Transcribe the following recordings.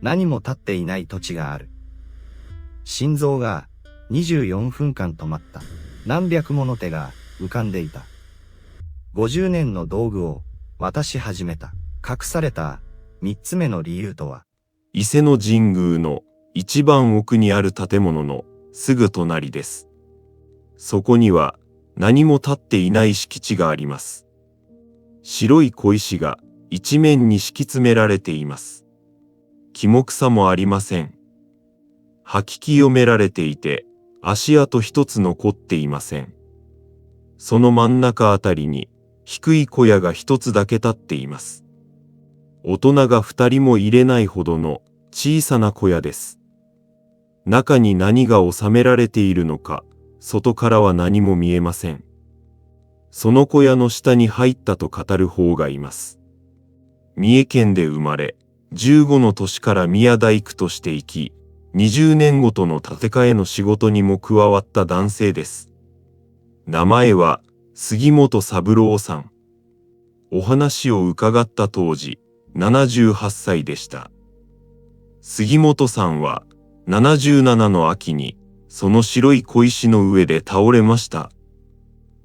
何も立っていない土地がある。心臓が24分間止まった。何百もの手が浮かんでいた。50年の道具を渡し始めた。隠された3つ目の理由とは。伊勢の神宮の一番奥にある建物のすぐ隣です。そこには何も立っていない敷地があります。白い小石が一面に敷き詰められています。木も草もありません。掃き清められていて、足跡一つ残っていません。その真ん中あたりに低い小屋が一つだけ立っています。大人が2人も入れないほどの小さな小屋です。中に何が収められているのか、外からは何も見えません。その小屋の下に入ったと語る方がいます。三重県で生まれ、15の年から宮大工として生き、20年ごとの建て替えの仕事にも加わった男性です。名前は杉本三郎さん。お話を伺った当時、78歳でした。杉本さんは77の秋にその白い小石の上で倒れました。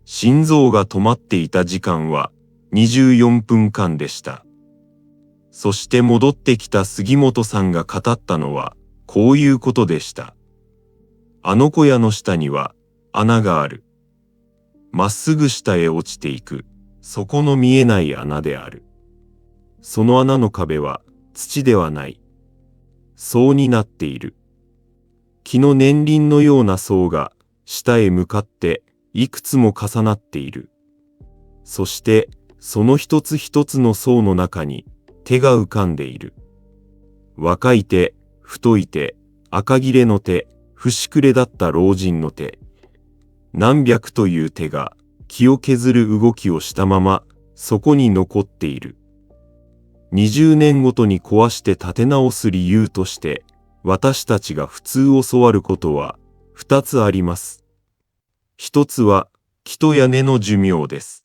心臓が止まっていた時間は24分間でした。そして戻ってきた杉本さんが語ったのはこういうことでした。あの小屋の下には穴がある。まっすぐ下へ落ちていく、そこの見えない穴である。その穴の壁は土ではない。層になっている。木の年輪のような層が下へ向かっていくつも重なっている。そしてその一つ一つの層の中に手が浮かんでいる。若い手、太い手、赤切れの手、節くれだった老人の手。何百という手が木を削る動きをしたままそこに残っている。20年ごとに壊して建て直す理由として私たちが普通教わることは2つあります。一つは木と屋根の寿命です。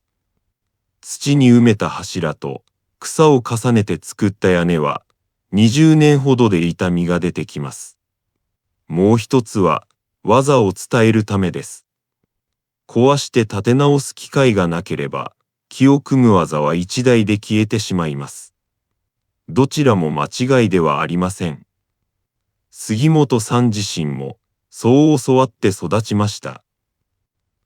土に埋めた柱と草を重ねて作った屋根は20年ほどで傷みが出てきます。もう一つは技を伝えるためです。壊して建て直す機会がなければ木を組む技は一台で消えてしまいます。どちらも間違いではありません。杉本さん自身もそう教わって育ちました。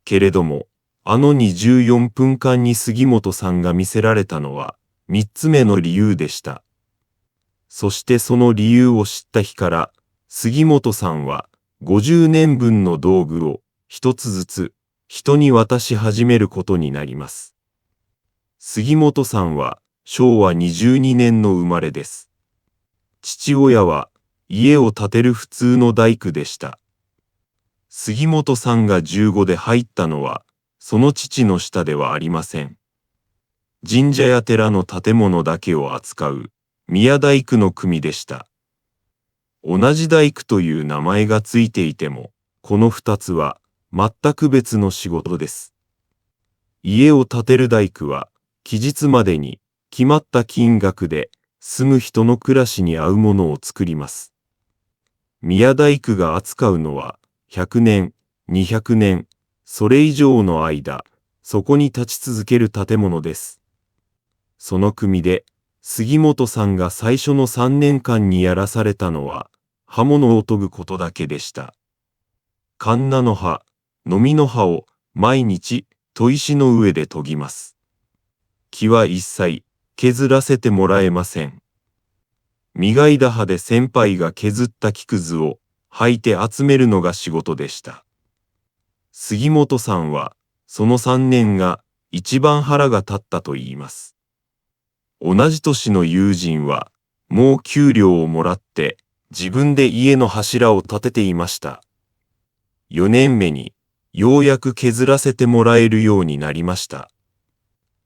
けれども、あの24分間に杉本さんが見せられたのは3つ目の理由でした。そしてその理由を知った日から、杉本さんは50年分の道具を一つずつ人に渡し始めることになります。杉本さんは昭和22年の生まれです。父親は家を建てる普通の大工でした。杉本さんが15で入ったのは、その父の下ではありません。神社や寺の建物だけを扱う宮大工の組でした。同じ大工という名前がついていても、この2つは全く別の仕事です。家を建てる大工は、期日までに決まった金額で住む人の暮らしに合うものを作ります。宮大工が扱うのは100年、200年、それ以上の間、そこに立ち続ける建物です。その組で、杉本さんが最初の3年間にやらされたのは、刃物を研ぐことだけでした。カンナの刃、ノミの刃を毎日砥石の上で研ぎます。木は一切削らせてもらえません。磨いだ刃で先輩が削った木くずを履いて集めるのが仕事でした。杉本さんはその3年が一番腹が立ったと言います。同じ年の友人はもう給料をもらって自分で家の柱を立てていました。4年目にようやく削らせてもらえるようになりました。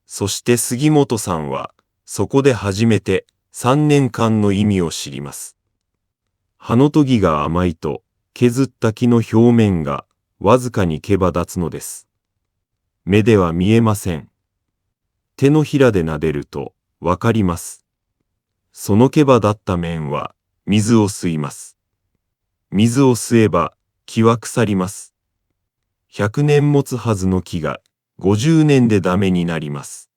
そして杉本さんはそこで初めて3年間の意味を知ります。刃の研ぎが甘いと削った木の表面がわずかに毛羽立つのです。目では見えません。手のひらで撫でるとわかります。その毛羽立った面は水を吸います。水を吸えば木は腐ります。100年持つはずの木が50年でダメになります。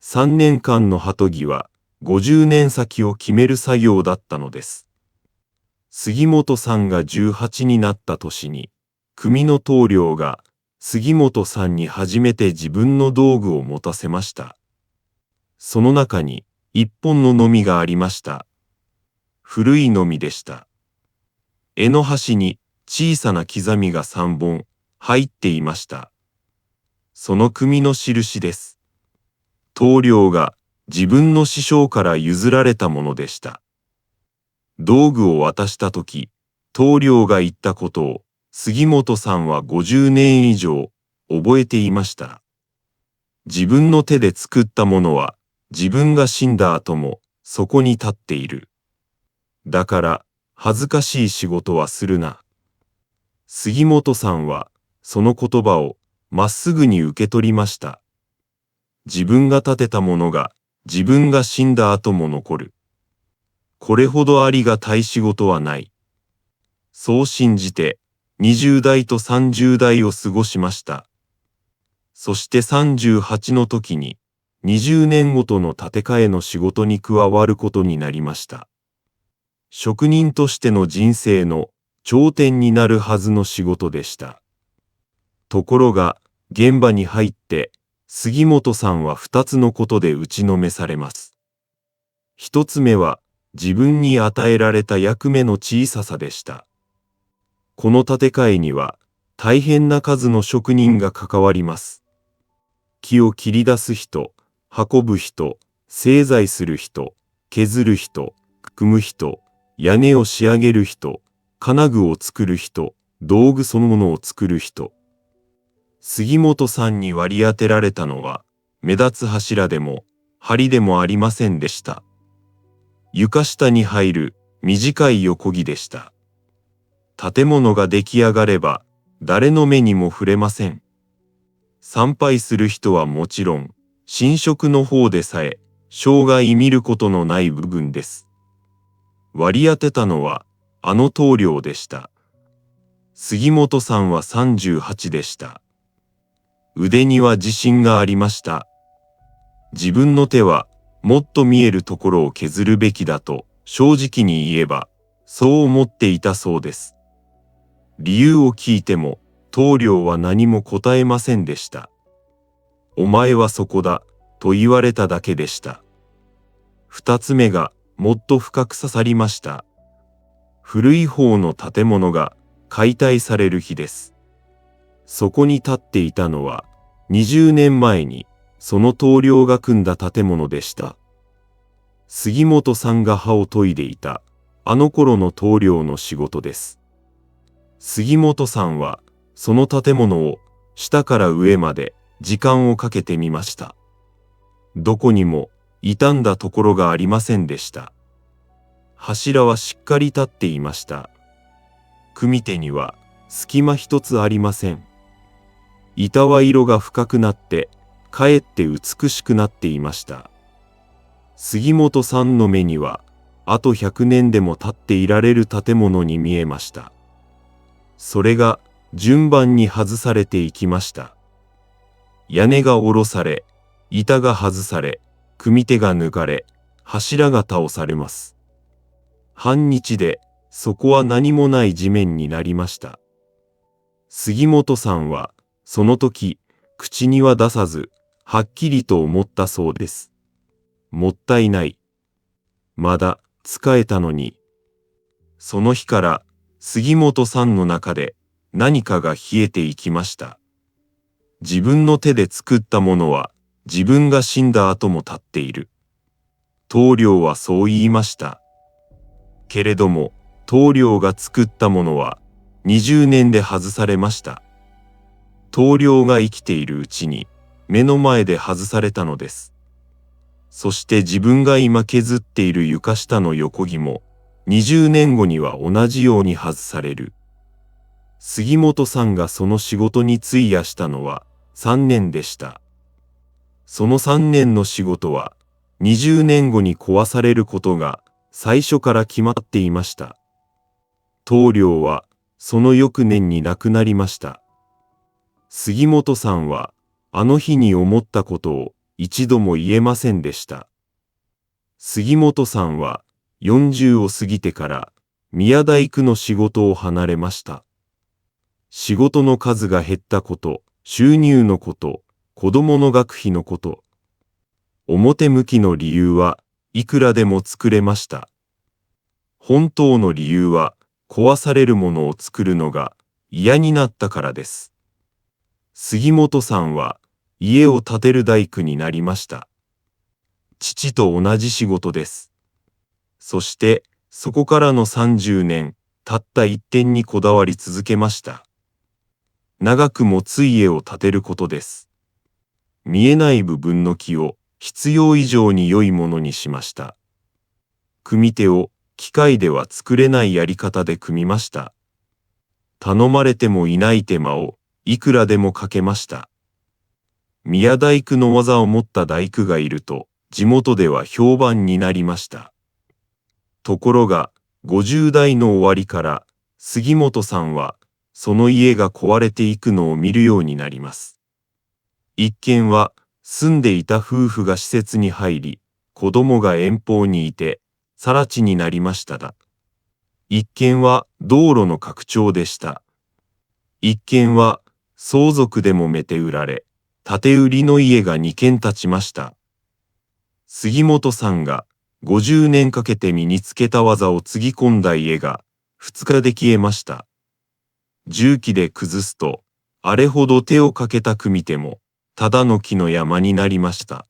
3年間の鳩木は50年先を決める作業だったのです。杉本さんが18になった年に、組の棟梁が杉本さんに初めて自分の道具を持たせました。その中に一本ののみがありました。古いのみでした。柄の端に小さな刻みが3本入っていました。その組の印です。棟梁が自分の師匠から譲られたものでした。道具を渡したとき、棟梁が言ったことを杉本さんは50年以上覚えていました。自分の手で作ったものは自分が死んだ後もそこに立っている。だから恥ずかしい仕事はするな。杉本さんはその言葉をまっすぐに受け取りました。自分が建てたものが自分が死んだ後も残る。これほどありがたい仕事はない。そう信じて20代と30代を過ごしました。そして38の時に20年ごとの建て替えの仕事に加わることになりました。職人としての人生の頂点になるはずの仕事でした。ところが現場に入って杉本さんは2つのことで打ちのめされます。1つ目は自分に与えられた役目の小ささでした。この建て替えには大変な数の職人が関わります。木を切り出す人、運ぶ人、製材する人、削る人、組む人、屋根を仕上げる人、金具を作る人、道具そのものを作る人。杉本さんに割り当てられたのは目立つ柱でも梁でもありませんでした。床下に入る短い横木でした。建物が出来上がれば誰の目にも触れません。参拝する人はもちろん、神職の方でさえ生涯見ることのない部分です。割り当てたのはあの棟梁でした。杉本さんは38でした。腕には自信がありました。自分の手はもっと見えるところを削るべきだと正直に言えば、そう思っていたそうです。理由を聞いても、棟梁は何も答えませんでした。お前はそこだ、と言われただけでした。二つ目がもっと深く刺さりました。古い方の建物が解体される日です。そこに立っていたのは、20年前にその棟梁が組んだ建物でした。杉本さんが歯を研いでいた、あの頃の棟梁の仕事です。杉本さんは、その建物を下から上まで時間をかけてみました。どこにも傷んだところがありませんでした。柱はしっかり立っていました。組み手には隙間一つありません。板は色が深くなって、かえって美しくなっていました。杉本さんの目には、あと100年でも経っていられる建物に見えました。それが順番に外されていきました。屋根が下ろされ、板が外され、組み手が抜かれ、柱が倒されます。半日で、そこは何もない地面になりました。杉本さんは、その時、口には出さず、はっきりと思ったそうです。もったいない。まだ使えたのに。その日から、杉本さんの中で何かが冷えていきました。自分の手で作ったものは、自分が死んだ後も立っている。棟梁はそう言いました。けれども、棟梁が作ったものは、20年で外されました。棟梁が生きているうちに、目の前で外されたのです。そして自分が今削っている床下の横木も、20年後には同じように外される。杉本さんがその仕事に費やしたのは3年でした。その3年の仕事は、20年後に壊されることが最初から決まっていました。棟梁はその翌年に亡くなりました。杉本さんはあの日に思ったことを一度も言えませんでした。杉本さんは40を過ぎてから宮大工の仕事を離れました。仕事の数が減ったこと、収入のこと、子供の学費のこと。表向きの理由はいくらでも作れました。本当の理由は壊されるものを作るのが嫌になったからです。杉本さんは家を建てる大工になりました。父と同じ仕事です。そしてそこからの30年、たった一点にこだわり続けました。長くもつ家を建てることです。見えない部分の木を必要以上に良いものにしました。組み手を機械では作れないやり方で組みました。頼まれてもいない手間をいくらでもかけました。宮大工の技を持った大工がいると地元では評判になりました。ところが50代の終わりから杉本さんはその家が壊れていくのを見るようになります。一軒は住んでいた夫婦が施設に入り、子供が遠方にいて、更地になりましただ。一軒は道路の拡張でした。一軒は相続でもめて売られ、建て売りの家が2軒建ちました。杉本さんが50年かけて身につけた技をつぎ込んだ家が2日で消えました。重機で崩すと、あれほど手をかけた組み手も、ただの木の山になりました。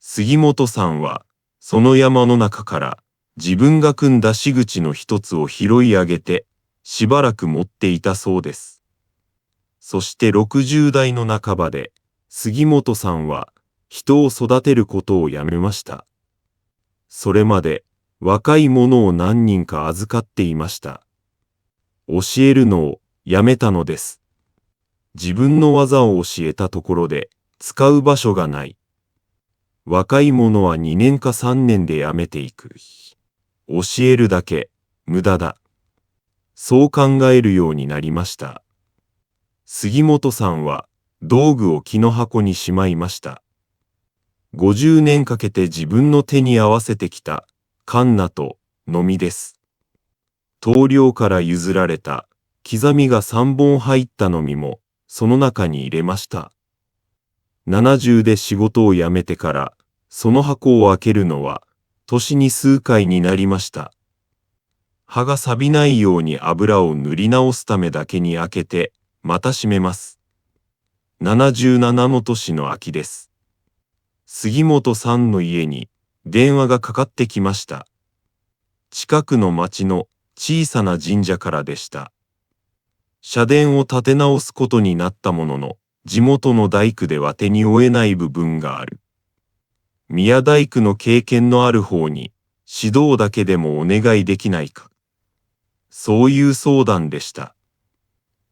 杉本さんは、その山の中から自分が組んだ仕口の一つを拾い上げて、しばらく持っていたそうです。そして60代の半ばで、杉本さんは人を育てることをやめました。それまで若い者を何人か預かっていました。教えるのをやめたのです。自分の技を教えたところで使う場所がない。若い者は2年か3年で辞めていく。教えるだけ無駄だ。そう考えるようになりました。杉本さんは道具を木の箱にしまいました。50年かけて自分の手に合わせてきたカンナとノミです。棟梁から譲られた刻みが3本入ったのみもその中に入れました。70で仕事を辞めてからその箱を開けるのは年に数回になりました。葉が錆びないように油を塗り直すためだけに開けてまた閉めます。77の年の秋です。杉本さんの家に電話がかかってきました。近くの町の小さな神社からでした。社殿を建て直すことになったものの、地元の大工では手に負えない部分がある。宮大工の経験のある方に、指導だけでもお願いできないか。そういう相談でした。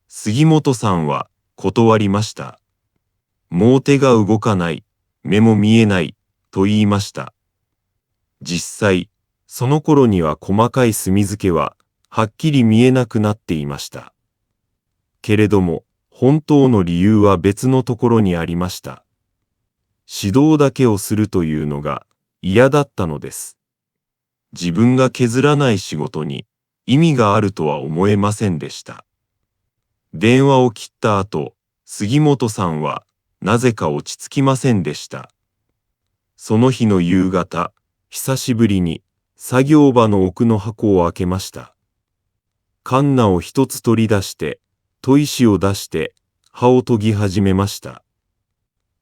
杉本さんは断りました。もう手が動かない、目も見えない、と言いました。実際、その頃には細かい墨付けははっきり見えなくなっていました。けれども、本当の理由は別のところにありました。指導だけをするというのが嫌だったのです。自分が削らない仕事に意味があるとは思えませんでした。電話を切った後、杉本さんはなぜか落ち着きませんでした。その日の夕方、久しぶりに作業場の奥の箱を開けました。カンナを一つ取り出して、砥石を出して刃を研ぎ始めました。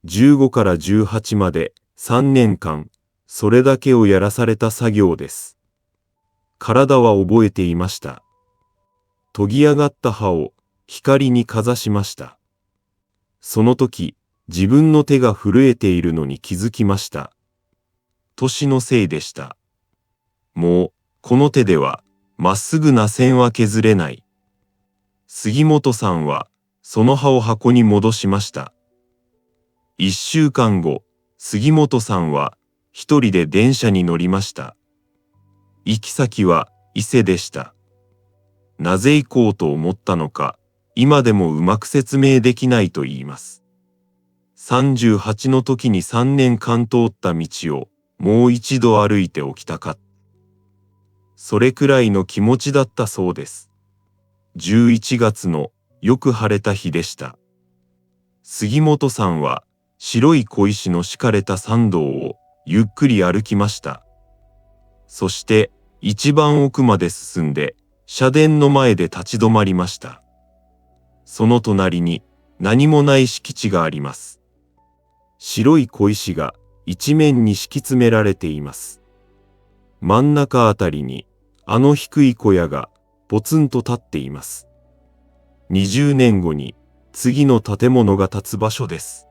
15から18まで3年間、それだけをやらされた作業です。体は覚えていました。研ぎ上がった刃を光にかざしました。その時、自分の手が震えているのに気づきました。年のせいでした。もう、この手では、まっすぐな線は削れない。杉本さんは、その刃を箱に戻しました。1週間後、杉本さんは、一人で電車に乗りました。行き先は伊勢でした。なぜ行こうと思ったのか、今でもうまく説明できないと言います。38の時に3年間通った道をもう一度歩いておきたかった。それくらいの気持ちだったそうです。11月のよく晴れた日でした。杉本さんは白い小石の敷かれた参道をゆっくり歩きました。そして一番奥まで進んで社殿の前で立ち止まりました。その隣に何もない敷地があります。白い小石が一面に敷き詰められています。真ん中あたりにあの低い小屋がポツンと立っています。20年後に次の建物が建つ場所です。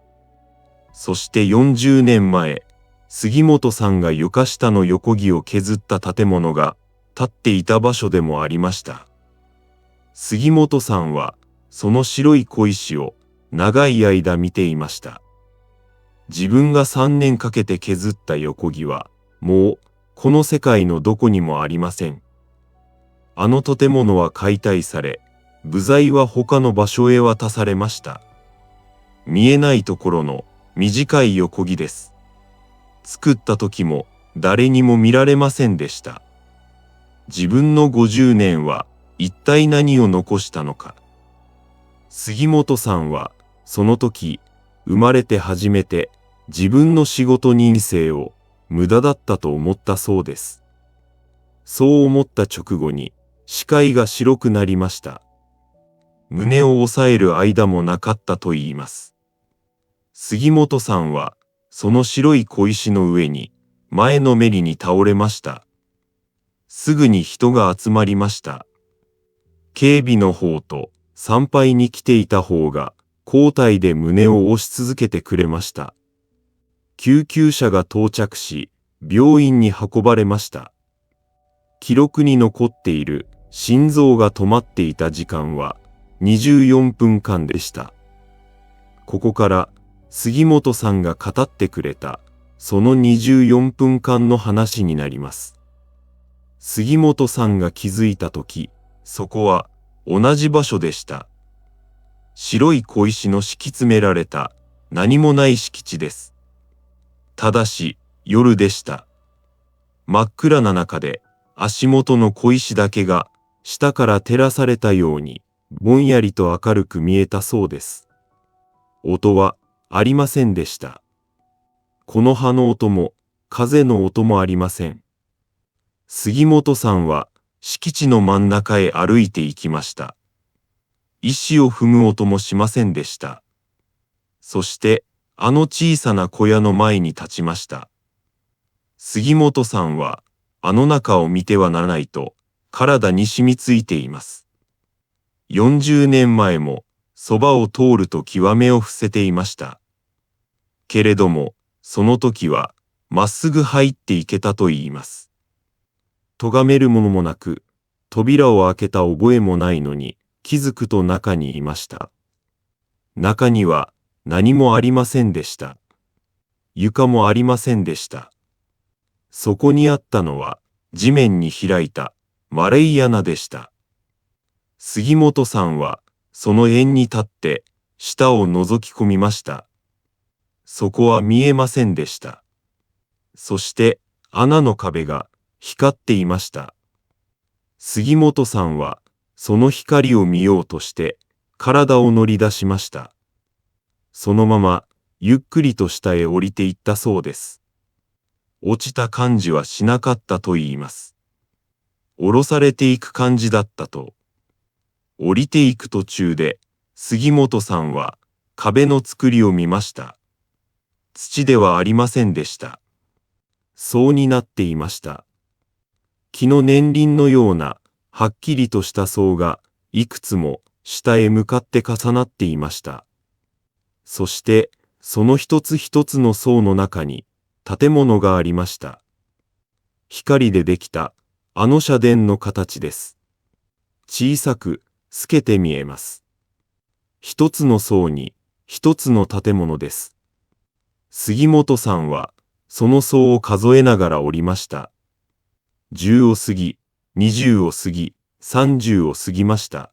そして40年前、杉本さんが床下の横木を削った建物が建っていた場所でもありました。杉本さんはその白い小石を長い間見ていました。自分が3年かけて削った横木はもうこの世界のどこにもありません。あの建物は解体され、部材は他の場所へ渡されました。見えないところの短い横木です。作った時も誰にも見られませんでした。自分の50年は一体何を残したのか。杉本さんはその時生まれて初めて自分の仕事人生を無駄だったと思ったそうです。そう思った直後に視界が白くなりました。胸を押さえる間もなかったと言います。杉本さんはその白い小石の上に前のめりに倒れました。すぐに人が集まりました。警備の方と参拝に来ていた方が交代で胸を押し続けてくれました。救急車が到着し、病院に運ばれました。記録に残っている心臓が止まっていた時間は24分間でした。ここから杉本さんが語ってくれたその24分間の話になります。杉本さんが気づいたとき、そこは同じ場所でした。白い小石の敷き詰められた何もない敷地です。ただし夜でした。真っ暗な中で足元の小石だけが下から照らされたようにぼんやりと明るく見えたそうです。音はありませんでした。この葉の音も風の音もありません。杉本さんは敷地の真ん中へ歩いて行きました。石を踏む音もしませんでした。そしてあの小さな小屋の前に立ちました。杉本さんはあの中を見てはならないと体に染みついています。40年前もそばを通ると極めを伏せていました。けれどもその時はまっすぐ入っていけたと言います。咎めるものもなく扉を開けた覚えもないのに気づくと中にいました。中には何もありませんでした。床もありませんでした。そこにあったのは地面に開いた丸い穴でした。杉本さんはその縁に立って下を覗き込みました。そこは見えませんでした。そして穴の壁が光っていました。杉本さんはその光を見ようとして体を乗り出しました。そのままゆっくりと下へ降りていったそうです。落ちた感じはしなかったと言います。降ろされていく感じだったと。降りていく途中で杉本さんは壁の作りを見ました。土ではありませんでした。層になっていました。木の年輪のようなはっきりとした層がいくつも下へ向かって重なっていました。そしてその一つ一つの層の中に建物がありました。光でできたあの社殿の形です。小さく透けて見えます。一つの層に一つの建物です。杉本さんはその層を数えながら降りました。10を過ぎ、20を過ぎ、30を過ぎました。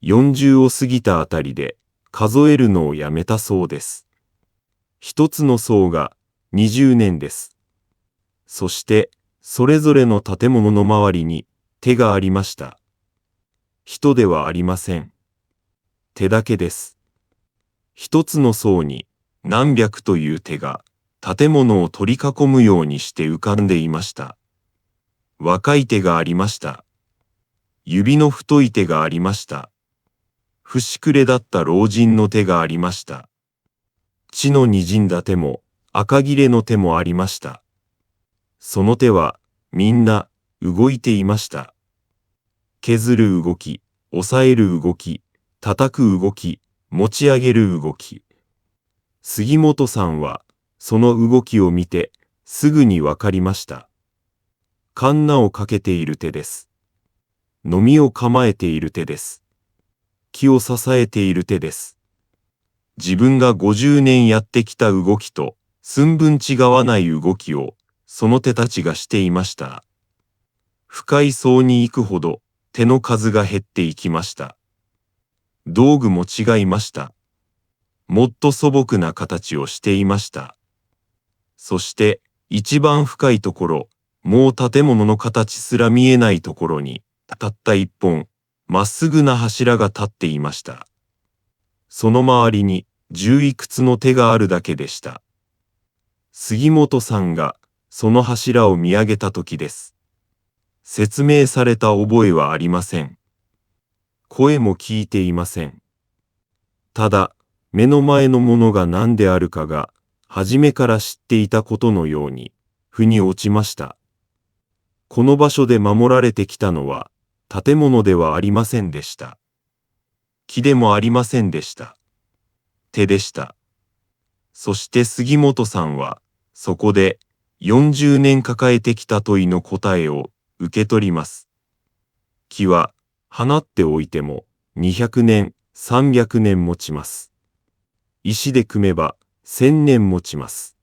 40を過ぎたあたりで数えるのをやめたそうです。一つの層が20年です。そして、それぞれの建物の周りに手がありました。人ではありません。手だけです。一つの層に何百という手が建物を取り囲むようにして浮かんでいました。若い手がありました。指の太い手がありました。節くれだった老人の手がありました。血の滲んだ手も赤切れの手もありました。その手はみんな動いていました。削る動き、押さえる動き、叩く動き、持ち上げる動き。杉本さんはその動きを見てすぐにわかりました。カンナをかけている手です。のみを構えている手です。木を支えている手です。自分が50年やってきた動きと寸分違わない動きをその手たちがしていました。深い層に行くほど手の数が減っていきました。道具も違いました。もっと素朴な形をしていました。そして一番深いところ、もう建物の形すら見えないところに、たった一本、まっすぐな柱が立っていました。その周りに10いくつの手があるだけでした。杉本さんがその柱を見上げた時です。説明された覚えはありません。声も聞いていません。ただ、目の前のものが何であるかが、初めから知っていたことのように、腑に落ちました。この場所で守られてきたのは、建物ではありませんでした。木でもありませんでした。手でした。そして杉本さんは、そこで40年抱えてきた問いの答えを受け取ります。木は放っておいても200年、300年持ちます。石で組めば1000年持ちます。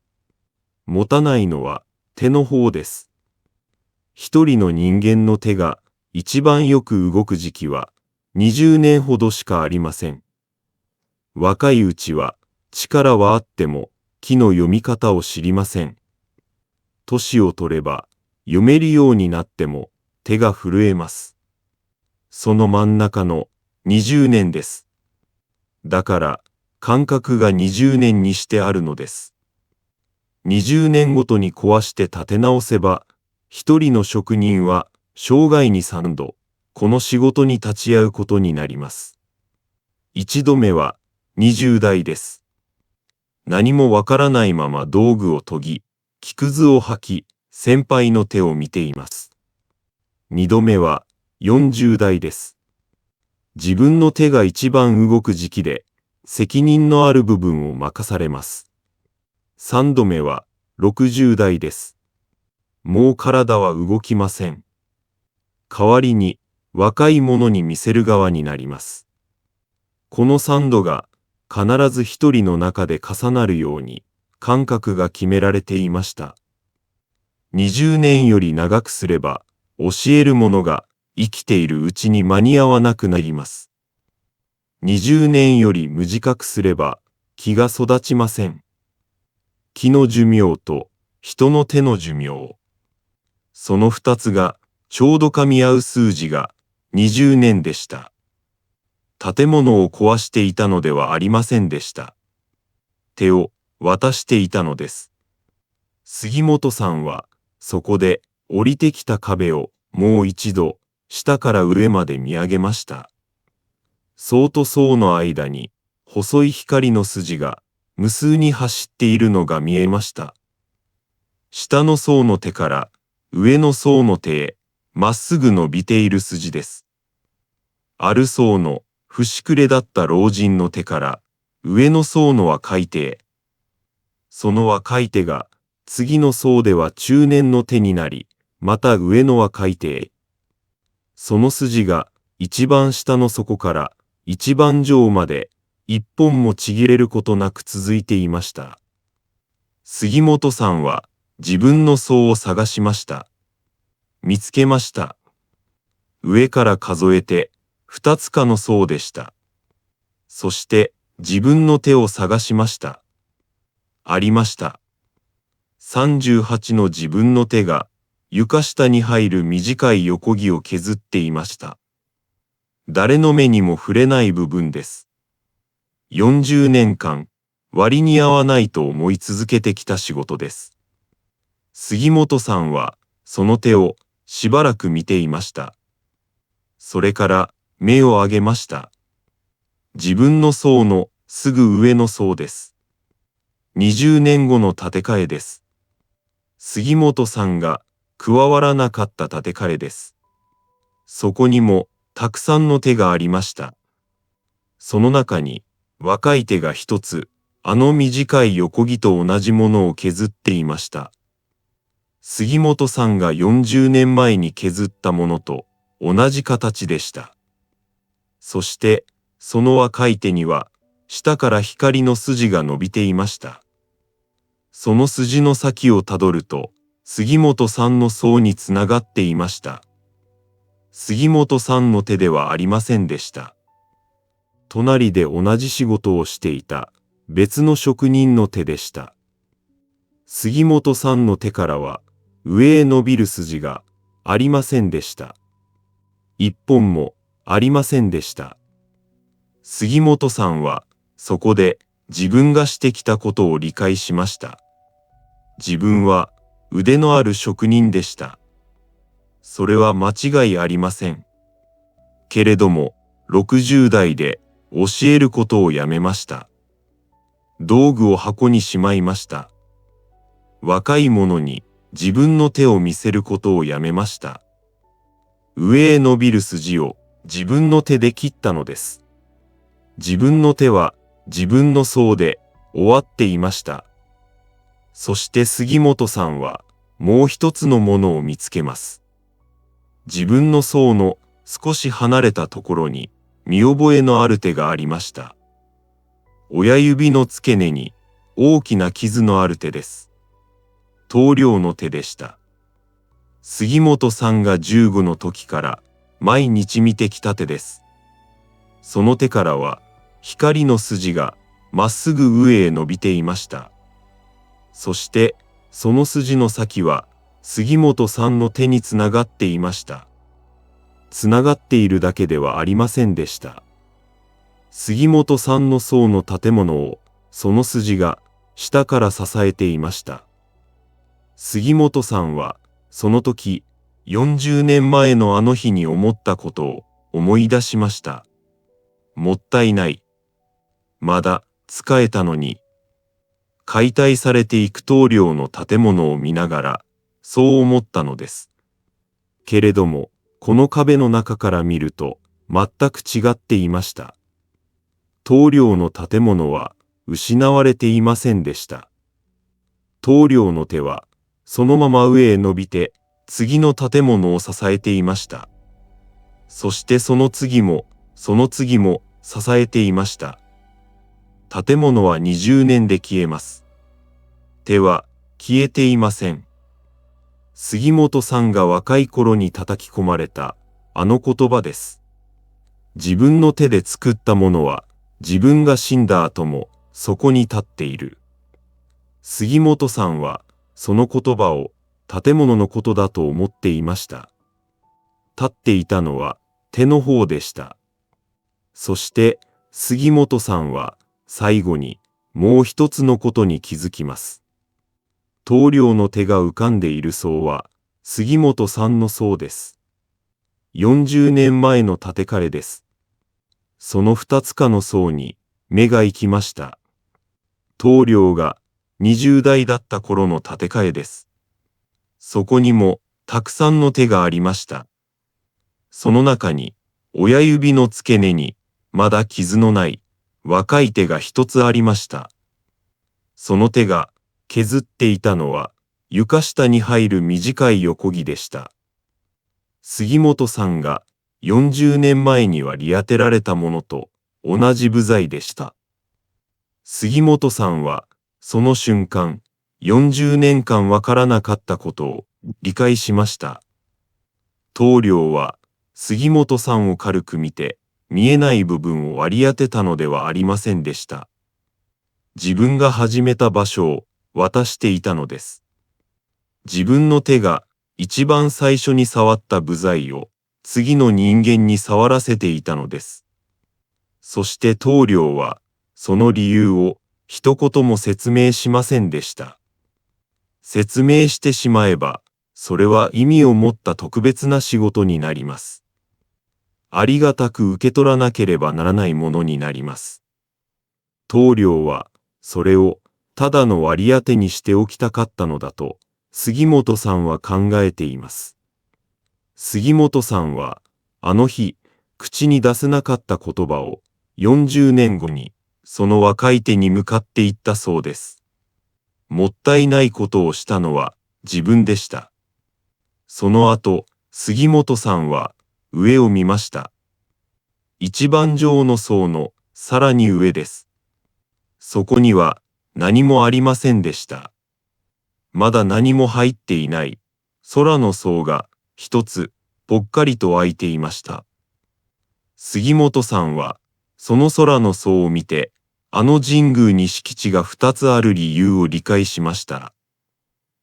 持たないのは手の方です。一人の人間の手が一番よく動く時期は20年ほどしかありません。若いうちは力はあっても木の読み方を知りません。年を取れば読めるようになっても手が震えます。その真ん中の20年です。だから間隔が20年にしてあるのです。20年ごとに壊して立て直せば、一人の職人は生涯に3度、この仕事に立ち会うことになります。1度目は20代です。何もわからないまま道具を研ぎ、木くずを履き、先輩の手を見ています。2度目は40代です。自分の手が一番動く時期で、責任のある部分を任されます。3度目は60代です。もう体は動きません。代わりに若い者に見せる側になります。この3度が必ず一人の中で重なるように間隔が決められていました。20年より長くすれば教える者が生きているうちに間に合わなくなります。20年より短くすれば木が育ちません。木の寿命と人の手の寿命。その2つがちょうど噛み合う数字が20年でした。建物を壊していたのではありませんでした。手を渡していたのです。杉本さんはそこで降りてきた壁をもう一度下から上まで見上げました。層と層の間に細い光の筋が無数に走っているのが見えました。下の層の手から上の層の手へまっすぐ伸びている筋です。ある層の節くれだった老人の手から上の層の若い手へ。その若い手が次の層では中年の手になり、また上の若い手へ。その筋が一番下の底から一番上まで一本もちぎれることなく続いていました。杉本さんは自分の層を探しました。見つけました。上から数えて、2つかの層でした。そして、自分の手を探しました。ありました。38の自分の手が、床下に入る短い横木を削っていました。誰の目にも触れない部分です。40年間、割に合わないと思い続けてきた仕事です。杉本さんは、その手をしばらく見ていました。それから目を上げました。自分の層のすぐ上の層です。20年後の建て替えです。杉本さんが加わらなかった建て替えです。そこにもたくさんの手がありました。その中に若い手が一つ、あの短い横木と同じものを削っていました。杉本さんが40年前に削ったものと同じ形でした。そして、その若い手には、下から光の筋が伸びていました。その筋の先をたどると、杉本さんの層につながっていました。杉本さんの手ではありませんでした。隣で同じ仕事をしていた別の職人の手でした。杉本さんの手からは上へ伸びる筋がありませんでした。一本もありませんでした。杉本さんはそこで自分がしてきたことを理解しました。自分は腕のある職人でした。それは間違いありません。けれども、60代で教えることをやめました。道具を箱にしまいました。若い者に自分の手を見せることをやめました。上へ伸びる筋を自分の手で切ったのです。自分の手は自分の層で終わっていました。そして杉本さんはもう一つのものを見つけます。自分の層の少し離れたところに見覚えのある手がありました。親指の付け根に大きな傷のある手です。棟梁の手でした。杉本さんが15の時から毎日見てきた手です。その手からは光の筋がまっすぐ上へ伸びていました。そしてその筋の先は杉本さんの手につながっていました。つながっているだけではありませんでした。杉本さんの層の建物をその筋が下から支えていました。杉本さんはその時40年前のあの日に思ったことを思い出しました。もったいない。まだ使えたのに。解体されていく棟梁の建物を見ながらそう思ったのです。けれどもこの壁の中から見ると全く違っていました。棟梁の建物は失われていませんでした。棟梁の手はそのまま上へ伸びて次の建物を支えていました。そしてその次もその次も支えていました。建物は20年で消えます。手は消えていません。杉本さんが若い頃に叩き込まれたあの言葉です。自分の手で作ったものは自分が死んだ後もそこに立っている。杉本さんはその言葉を建物のことだと思っていました。立っていたのは手の方でした。そして杉本さんは最後にもう一つのことに気づきます。棟梁の手が浮かんでいる層は杉本さんの層です。40年前の建て替えです。その2つかの層に目が行きました。棟梁が20代だった頃の建て替えです。そこにもたくさんの手がありました。その中に親指の付け根にまだ傷のない若い手が一つありました。その手が削っていたのは床下に入る短い横木でした。杉本さんが40年前には利当てられたものと同じ部材でした。杉本さんはその瞬間40年間わからなかったことを理解しました。棟梁は杉本さんを軽く見て、見えない部分を割り当てたのではありませんでした。自分が始めた場所を渡していたのです。自分の手が一番最初に触った部材を次の人間に触らせていたのです。そして棟梁はその理由を一言も説明しませんでした。説明してしまえば、それは意味を持った特別な仕事になります。ありがたく受け取らなければならないものになります。棟梁はそれをただの割り当てにしておきたかったのだと、杉本さんは考えています。杉本さんは、あの日、口に出せなかった言葉を、40年後に、その若い手に向かって言ったそうです。もったいないことをしたのは自分でした。その後、杉本さんは上を見ました。一番上の層のさらに上です。そこには何もありませんでした。まだ何も入っていない空の層が一つぽっかりと開いていました。杉本さんはその空の層を見て、あの神宮に敷地が2つある理由を理解しました。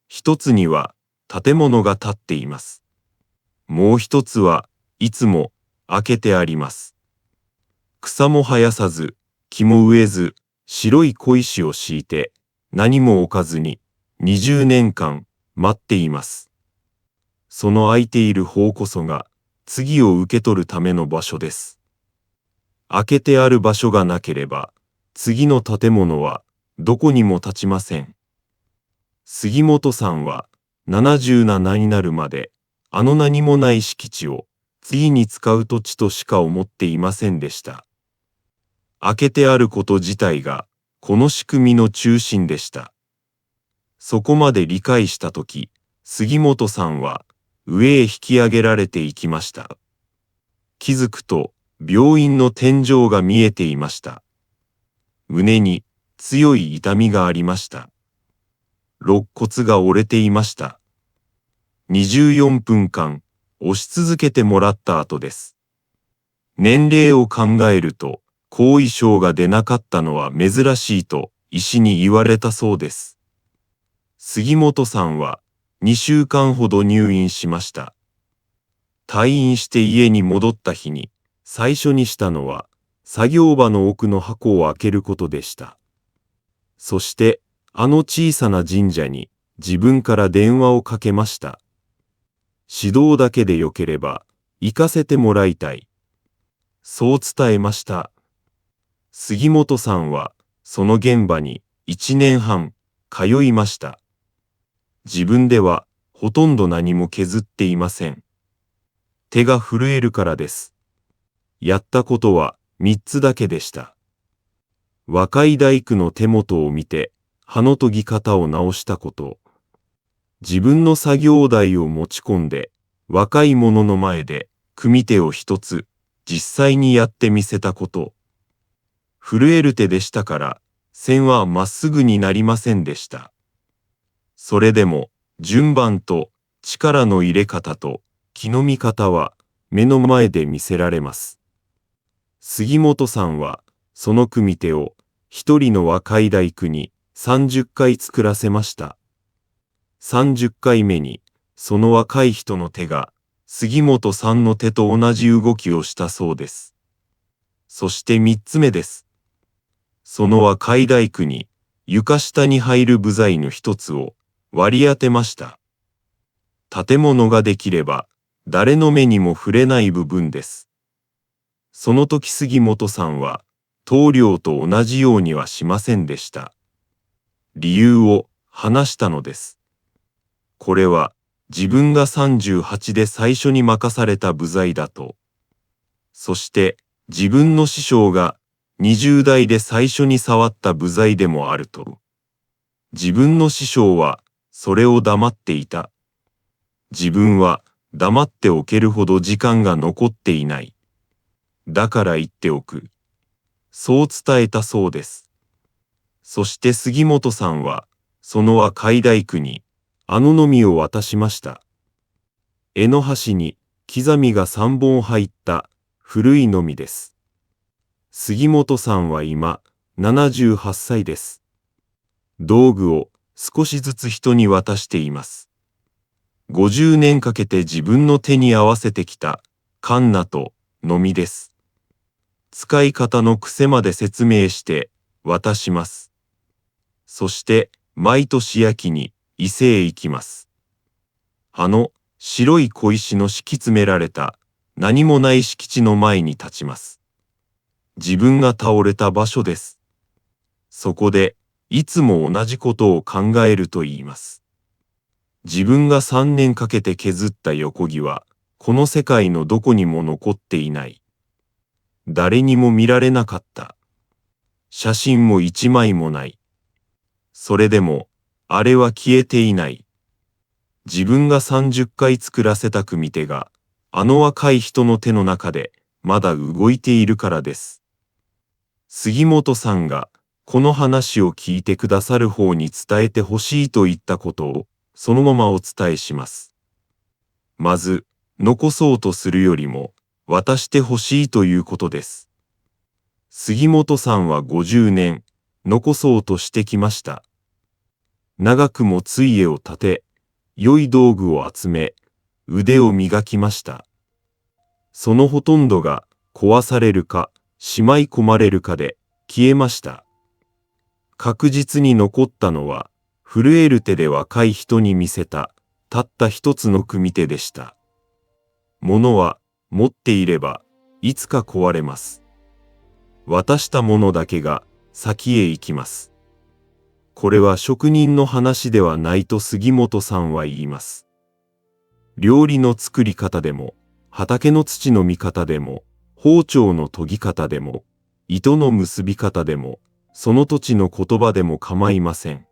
一つには建物が建っています。もう一つはいつも開けてあります。草も生やさず、木も植えず、白い小石を敷いて、何も置かずに20年間待っています。その空いている方こそが次を受け取るための場所です。開けてある場所がなければ、次の建物はどこにも立ちません。杉本さんは77になるまであの何もない敷地を次に使う土地としか思っていませんでした。開けてあること自体がこの仕組みの中心でした。そこまで理解したとき、杉本さんは上へ引き上げられていきました。気づくと病院の天井が見えていました。胸に強い痛みがありました。肋骨が折れていました。24分間押し続けてもらった後です。年齢を考えると後遺症が出なかったのは珍しいと医師に言われたそうです。杉本さんは2週間ほど入院しました。退院して家に戻った日に最初にしたのは作業場の奥の箱を開けることでした。そしてあの小さな神社に自分から電話をかけました。指導だけでよければ行かせてもらいたい。そう伝えました。杉本さんはその現場に1年半通いました。自分ではほとんど何も削っていません。手が震えるからです。やったことは3つだけでした。若い大工の手元を見て刃の研ぎ方を直したこと。自分の作業台を持ち込んで若い者の前で組手を一つ実際にやってみせたこと。震える手でしたから線はまっすぐになりませんでした。それでも順番と力の入れ方と気の見方は目の前で見せられます。杉本さんはその組手を一人の若い大工に30回作らせました。30回目にその若い人の手が杉本さんの手と同じ動きをしたそうです。そして3つ目です。その若い大工に床下に入る部材の一つを割り当てました。建物ができれば誰の目にも触れない部分です。その時杉本さんは棟梁と同じようにはしませんでした。理由を話したのです。これは自分が38で最初に任された部材だと。そして自分の師匠が20代で最初に触った部材でもあると。自分の師匠はそれを黙っていた。自分は黙っておけるほど時間が残っていない。だから言っておく。そう伝えたそうです。そして杉本さんはその若い大工にあののみを渡しました。柄の端に刻みが3本入った古いのみです。杉本さんは今78歳です。道具を少しずつ人に渡しています。50年かけて自分の手に合わせてきたカンナとのみです。使い方の癖まで説明して渡します。そして毎年秋に伊勢へ行きます。白い小石の敷き詰められた何もない敷地の前に立ちます。自分が倒れた場所です。そこでいつも同じことを考えると言います。自分が3年かけて削った横木はこの世界のどこにも残っていない。誰にも見られなかった。写真も1枚もない。それでもあれは消えていない。自分が30回作らせた組手があの若い人の手の中でまだ動いているからです。杉本さんがこの話を聞いてくださる方に伝えてほしいと言ったことをそのままお伝えします。まず、残そうとするよりも渡してほしいということです。杉本さんは50年残そうとしてきました。長くも杖を立て、良い道具を集め、腕を磨きました。そのほとんどが壊されるか、しまい込まれるかで消えました。確実に残ったのは、震える手で若い人に見せた、たった一つの組手でした。物は持っていれば、いつか壊れます。渡したものだけが先へ行きます。これは職人の話ではないと杉本さんは言います。料理の作り方でも、畑の土の見方でも、包丁の研ぎ方でも、糸の結び方でも、その土地の言葉でも構いません。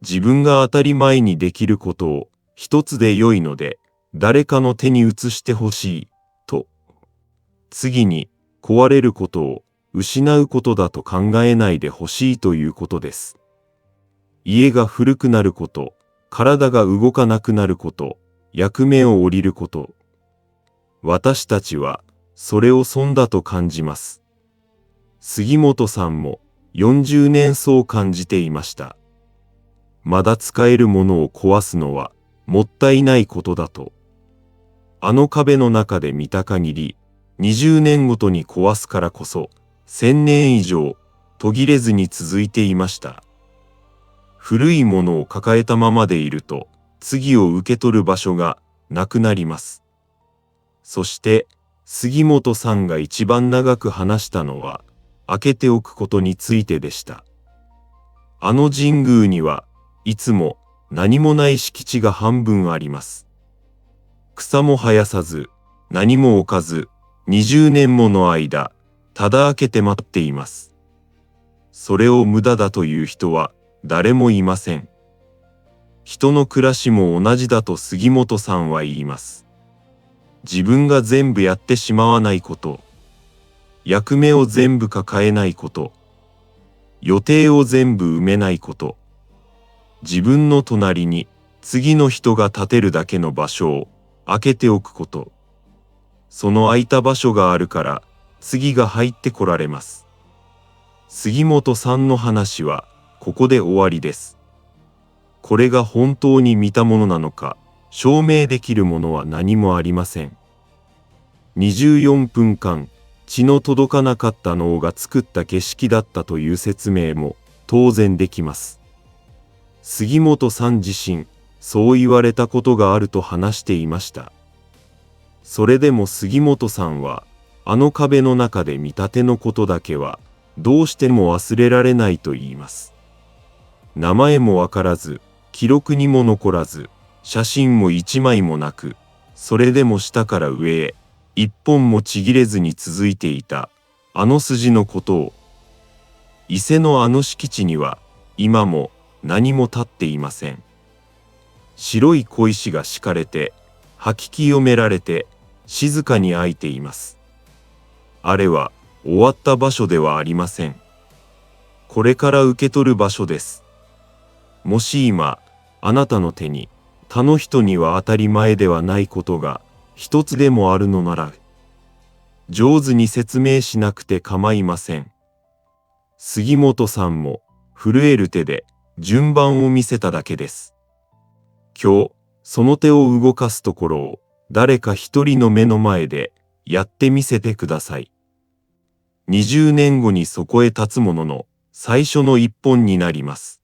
自分が当たり前にできることを一つで良いので、誰かの手に移してほしい、と。次に、壊れることを失うことだと考えないでほしいということです。家が古くなること、体が動かなくなること、役目を降りること。私たちは、それを損だと感じます。杉本さんも40年そう感じていました。まだ使えるものを壊すのはもったいないことだと。あの壁の中で見た限り、20年ごとに壊すからこそ、1000年以上途切れずに続いていました。古いものを抱えたままでいると、次を受け取る場所がなくなります。そして、杉本さんが一番長く話したのは、開けておくことについてでした。あの神宮にはいつも何もない敷地が半分あります。草も生やさず、何も置かず、20年もの間、ただ開けて待っています。それを無駄だという人は誰もいません。人の暮らしも同じだと杉本さんは言います。自分が全部やってしまわないこと、役目を全部抱えないこと、予定を全部埋めないこと、自分の隣に次の人が立てるだけの場所を空けておくこと。その空いた場所があるから次が入ってこられます。杉本さんの話はここで終わりです。これが本当に見たものなのか証明できるものは何もありません。24分間血の届かなかった脳が作った景色だったという説明も当然できます。杉本さん自身、そう言われたことがあると話していました。それでも杉本さんは、あの壁の中で見立てのことだけは、どうしても忘れられないと言います。名前もわからず、記録にも残らず、写真も一枚もなく、それでも下から上へ、一本もちぎれずに続いていた、あの筋のことを。伊勢のあの敷地には、今も何も立っていません。白い小石が敷かれて、吐き清められて、静かに開いています。あれは、終わった場所ではありません。これから受け取る場所です。もし今、あなたの手に、他の人には当たり前ではないことが一つでもあるのなら、上手に説明しなくて構いません。杉本さんも震える手で順番を見せただけです。今日、その手を動かすところを誰か一人の目の前でやってみせてください。20年後にそこへ立つものの最初の一本になります。